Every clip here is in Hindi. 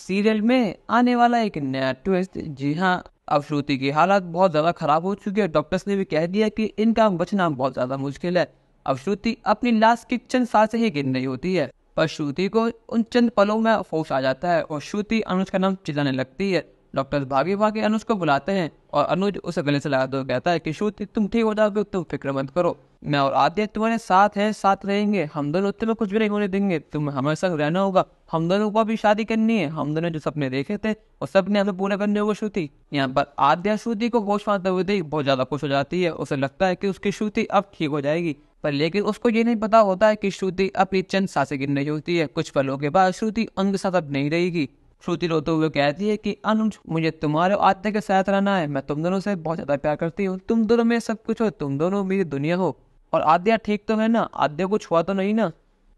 सीरियल में आने वाला एक नया ट्विस्ट। जी हाँ, अब श्रुति की हालत बहुत ज़्यादा खराब हो चुकी है। डॉक्टर्स ने भी कह दिया कि इनका बचना बहुत ज़्यादा मुश्किल है। अब श्रुति अपनी लाश की चंद सांसें ही गिन रही होती है, पर श्रुति को उन चंद पलों में होश आ जाता है और श्रुति अनुज का नाम चिल्लाने लगती है। डॉक्टर्स भागे भागे अनुज को बुलाते हैं और अनुज उसे गले से लगाते हुए कहता है कि श्रुति तुम ठीक हो जाओगे, तुम फिक्र मत करो, मैं और आद्य तुम्हारे साथ हैं, साथ रहेंगे, हम दोनों तुम्हें कुछ भी नहीं होने देंगे, तुम्हें हमारे साथ रहना होगा, हम दोनों को अभी शादी करनी है, हम दोनों जो सपने देखे थे वो सपने हमें पूरे करने होंगे। श्रुति यहाँ पर आद्या श्रुति को होश पाते हुए देख बहुत ज्यादा खुश हो जाती है। उसे लगता है कि उसकी श्रुति अब ठीक हो जाएगी, पर लेकिन उसको ये नहीं पता होता है कि श्रुति अपनी चंद सांसें गिन रही होती है। कुछ पलों के बाद श्रुति उनके साथ अब नहीं रहेगी। श्रुति रोते हुए कहती है कि अनुज मुझे तुम्हारे और आद्या के साथ रहना है, मैं तुम दोनों से बहुत ज्यादा प्यार करती हूँ, तुम दोनों मेरे सब कुछ हो, तुम दोनों मेरी दुनिया हो। और आद्या ठीक तो है ना, आद्या कुछ हुआ तो नहीं ना।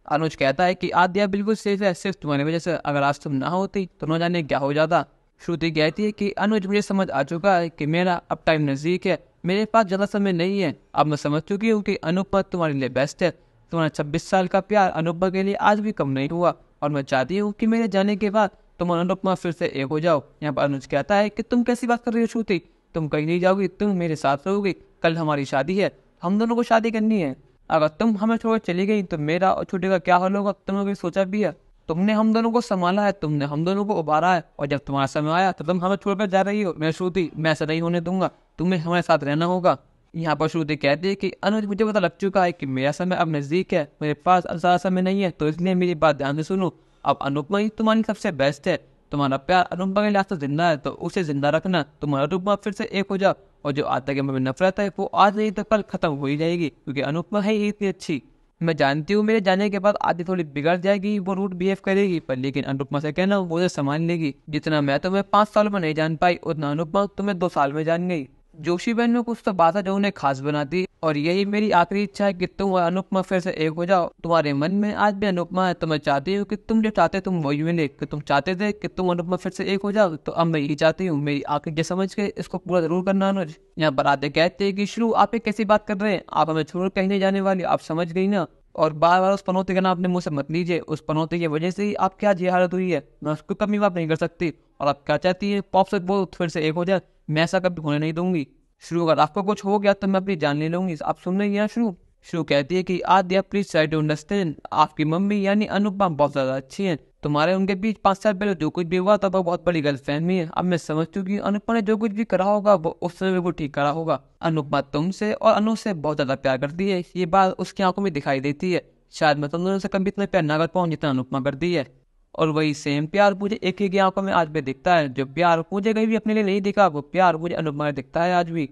अनुज कहता है कि आद्या बिल्कुल सेफ है, सिर्फ तुम्हारी वजह से, अगर आज तुम ना होती तो न जाने क्या हो जाता। श्रुति कहती है कि अनुज मुझे समझ आ चुका है कि मेरा अब टाइम नजदीक है, मेरे पास ज़्यादा समय नहीं है, अब मैं समझ चुकी हूँ कि अनुपमा तुम्हारे लिए बेस्ट है। तुम्हारा 26 साल का प्यार अनुपमा के लिए आज भी कम नहीं हुआ और मैं चाहती हूँ कि मेरे जाने के बाद तुम और अनुपमा फिर से एक हो जाओ। यहाँ पर अनुज कहता है कि तुम कैसी बात कर रही हो श्रुति, तुम कहीं नहीं जाओगी, तुम मेरे साथ रहोगी, कल हमारी शादी है, हम दोनों को शादी करनी है, अगर तुम हमें छोड़ चली गई तो मेरा और छोटे का क्या हाल होगा, तुमने कभी सोचा भी है? तुमने हम दोनों को संभाला है, तुमने हम दोनों को उबारा है, और जब तुम्हारा समय आया तो तुम हमें छोड़कर जा रही हो। मैं श्रुति, मैं ऐसा नहीं होने दूंगा, तुम्हें हमारे साथ रहना होगा। यहाँ पर श्रुति कहती है कि अनुज मुझे पता लग चुका है कि मेरा समय अब नजदीक है, मेरे पास ज़्यादा समय नहीं है, तो इसलिए मेरी बात ध्यान से सुनो। अब अनुपमा ही तुम्हारी सबसे बेस्ट है, तुम्हारा प्यार अनुपमा के लिए जिंदा है तो उसे जिंदा रखना, तुम्हारा अनुपमा फिर से एक हो जाओ, और जो आद्या के मन में नफरत है वो आज नहीं तो कल खत्म हो ही जाएगी, क्योंकि अनुपमा है ही इतनी अच्छी। मैं जानती हूँ मेरे जाने के बाद आद्या थोड़ी बिगड़ जाएगी, वो रूड बिहेव करेगी, पर लेकिन अनुपमा से कहना वो उसे संभाल लेगी। जितना मैं तुम्हें 5 साल में नहीं जान पाई उतना अनुपमा तुम्हें 2 साल में जान गई। जोशी बहन में कुछ तो बात है जो उन्हें खास बनाती, और यही मेरी आखिरी इच्छा है कि तुम और अनुपमा फिर से एक हो जाओ। तुम्हारे मन में आज भी अनुपमा है, तो मैं चाहती हूँ कि तुम जो चाहते तुम वही मिले, कि तुम चाहते थे कि तुम अनुपमा फिर से एक हो जाओ, तो अब मैं यही चाहती हूँ, मेरी आखिरी समझ के इसको पूरा जरूर करना अनुज। यहाँ पर आते कहते हैं कि शुरू आप कैसी बात कर रहे हैं, आप हमें छोड़ कहीं नहीं जाने वाली, आप समझ गई ना, और बार बार उस पनौती का नाम अपने मुंह से मत लीजिए, उस पनौती की वजह से ही आपकी आज ये हालत हुई है, मैं उसको कभी माफ नहीं कर सकती। और आप क्या चाहती है, पॉप से वो फिर से एक हो जाए, मैं ऐसा कभी होने नहीं दूंगी। शुरू अगर आपको कुछ हो गया तो मैं अपनी जान ले लूंगी, आप सुन रही हैं शुरू? शुरू कहती है कि आद्या प्लीज ट्राई टू अंडरस्टैंड, आपकी मम्मी यानी अनुपमा बहुत ज्यादा अच्छी है, तुम्हारे उनके बीच 5 साल पहले जो कुछ भी हुआ था वो बहुत बड़ी गलतफहमी है, अब मैं समझ चुकी हूँ अनुपमा ने जो कुछ भी करा होगा वो उस समय वो ठीक करा होगा। अनुपमा तुमसे और अनु से बहुत ज्यादा प्यार करती है, ये बात उसकी आंखों में दिखाई देती है, शायद मैं तुम दोनों से कभी इतना प्यार ना कर पाऊँ जितना अनुपमा करती है। और वही सेम प्यार मुझे एक ही की आंखों में आज भी दिखता है, जो प्यार मुझे कहीं भी अपने लिए नहीं दिखा वो प्यार मुझे अनुपमा में दिखता है आज भी।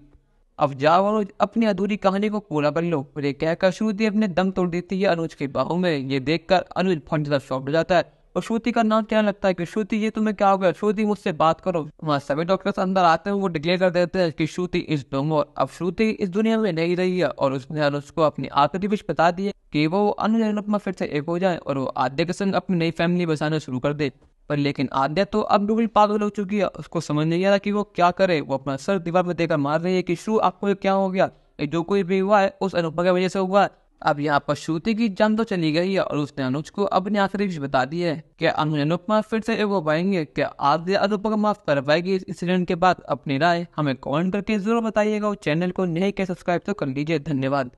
अब जाओ और अपनी अधूरी कहानी को पूरा कर लो। और ये कहकर श्रुति अपने दम तोड़ देती है अनुज की बाहों में। ये देखकर अनुज बहुत ज्यादा शॉक्ड हो जाता है और श्रुति का नाम क्या लगता है कि श्रुति ये तुम्हें क्या हो गया, श्रुति मुझसे बात करो। वहाँ सभी डॉक्टर्स अंदर आते हैं, वो डिक्लेयर कर देते हैं कि श्रुति इज नो मोर, अब श्रुति इस दुनिया में नहीं रही है, और उसने अनुज को अपनी आखिरी विश बता दी है कि वो अनुज और अनुपमा फिर से एक हो जाए और वो आद्या के संग अपनी नई फैमिली बसाना शुरू कर दे। पर लेकिन आद्या तो अब बिल्कुल पागल हो चुकी है, उसको समझ नहीं आ रहा कि वो क्या करे। वो अपना सर दीवार में देकर मार रही है कि श्रु आपको ये क्या हो गया, ये जो कोई भी हुआ है उस अनुपमा की वजह से हुआ है। अब यहाँ पर श्रुति की जान तो चली गई है और उसने अनुज को अपनी आखिरी विश बता दी है। क्या अनुज अनुपमा फिर से एक हो पाएंगे, क्या आद्या अनुपमा को माफ कर पाएगी इस इंसिडेंट के बाद? अपनी राय हमें कमेंट करके जरूर बताइएगा और चैनल को नहीं क्या सब्सक्राइब तो कर लीजिए। धन्यवाद।